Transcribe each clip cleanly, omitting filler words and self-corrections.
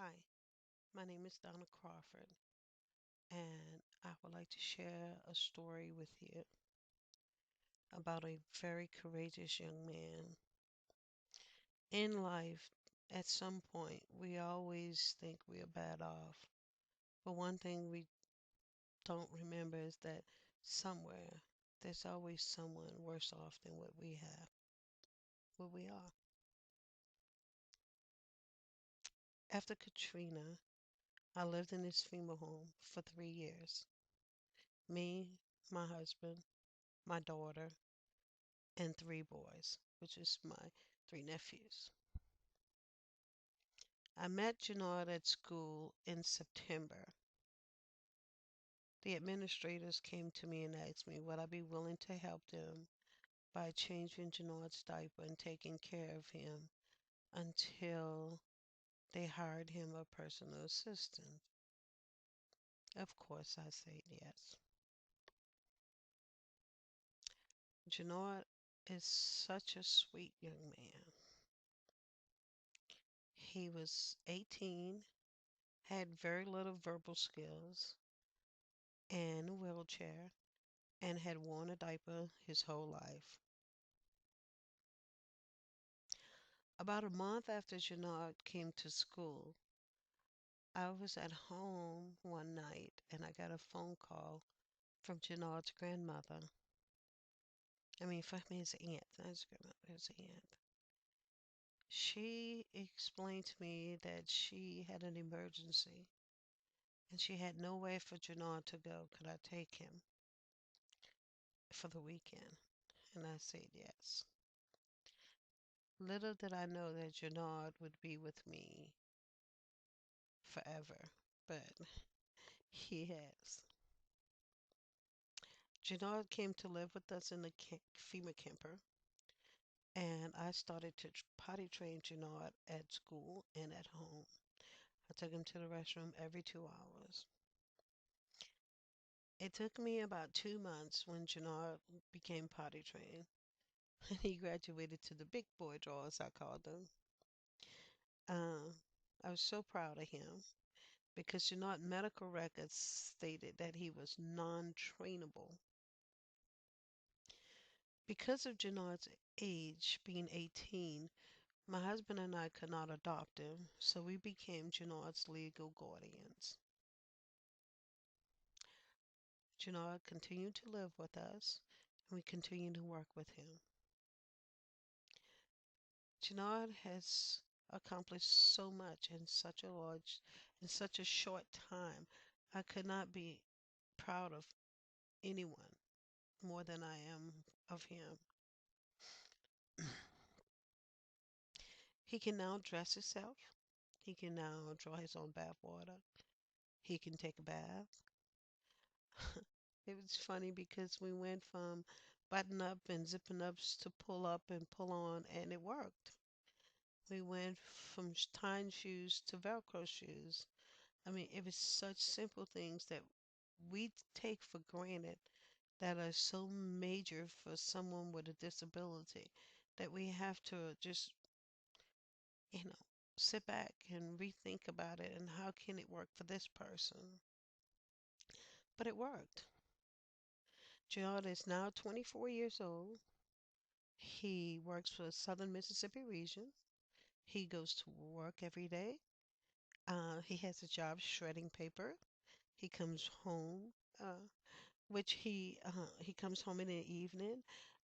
Hi, my name is Donna Crawford, and I would like to share a story with you about a very courageous young man. In life, at some point, we always think we are bad off, but one thing we don't remember is that somewhere there's always someone worse off than what we have, what we are. After Katrina, I lived in this FEMA home for 3 years. Me, my husband, my daughter, and three boys, which is my three nephews. I met Jannard at school in September. The administrators came to me and asked me would I be willing to help them by changing Jannard's diaper and taking care of him until they hired him a personal assistant. Of course, I said yes. Jannard is such a sweet young man. He was 18, had very little verbal skills, and a wheelchair, and had worn a diaper his whole life. About a month after Jannard came to school, I was at home one night and I got a phone call from Jannard's grandmother. From his aunt, not his grandmother, his aunt. She explained to me that she had an emergency and she had nowhere for Jannard to go. Could I take him for the weekend? And I said yes. Little did I know that Jannard would be with me forever, but he has. Jannard came to live with us in the FEMA camper, and I started to potty train Jannard at school and at home. I took him to the restroom every 2 hours. It took me about 2 months when Jannard became potty trained, and he graduated to the big boy drawers, I called them. Um, I was so proud of him because Jannard medical records stated that he was non-trainable. Because of Jannard's age, being 18, my husband and I could not adopt him, so we became Jannard's legal guardians. Jannard continued to live with us, and we continue to work with him. Jannard has accomplished so much in such a short time. I could not be proud of anyone more than I am of him. He can now dress himself. He can now draw his own bath water. He can take a bath. It was funny because we went from button up and zipping ups to pull up and pull on, and it worked. We went from tying shoes to Velcro shoes. It was such simple things that we take for granted that are so major for someone with a disability that we have to just, you know, sit back and rethink about it and how can it work for this person. But it worked. Gerald is now 24 years old. He works for the Southern Mississippi region. He goes to work every day. He has a job shredding paper. He comes home, which he comes home in the evening,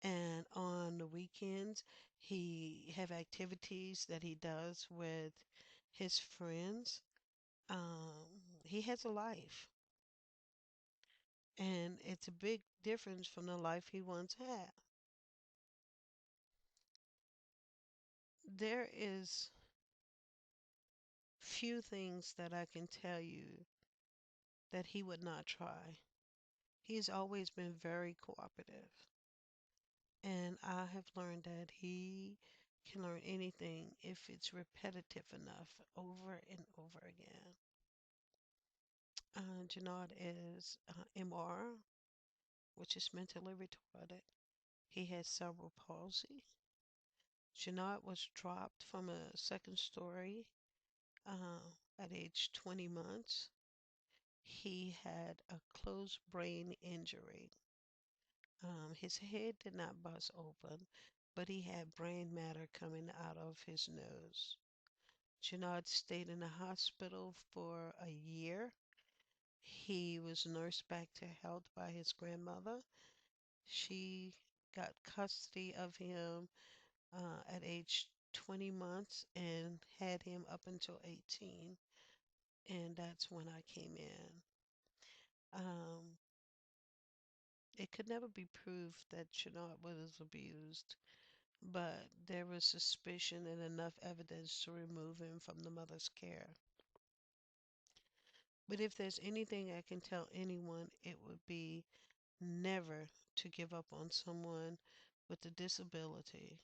and on the weekends he have activities that he does with his friends. He has a life, and it's a big difference from the life he once had. There is few things that I can tell you that he would not try. He's always been very cooperative, and I have learned that he can learn anything if it's repetitive enough over and over again. Janard is MR, which is mentally retarded. He has cerebral palsy. Janard was dropped from a second story At age 20 months, he had a closed brain injury. His head did not bust open, but he had brain matter coming out of his nose. Jarnard stayed in the hospital for a year. He was nursed back to health by his grandmother. She got custody of him at age 20 months and had him up until 18. And that's when I came in. Um, it could never be proved that Chenard was abused, but there was suspicion and enough evidence to remove him from the mother's care. But if there's anything I can tell anyone, it would be never to give up on someone with a disability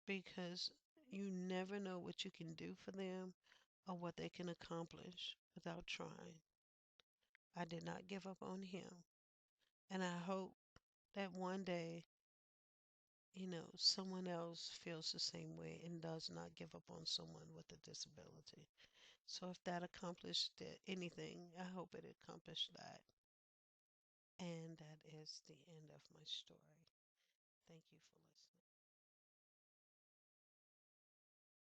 because you never know what you can do for them or what they can accomplish without trying. I did not give up on him. And I hope that one day, someone else feels the same way and does not give up on someone with a disability. So if that accomplished anything, I hope it accomplished that. And that is the end of my story. Thank you for listening.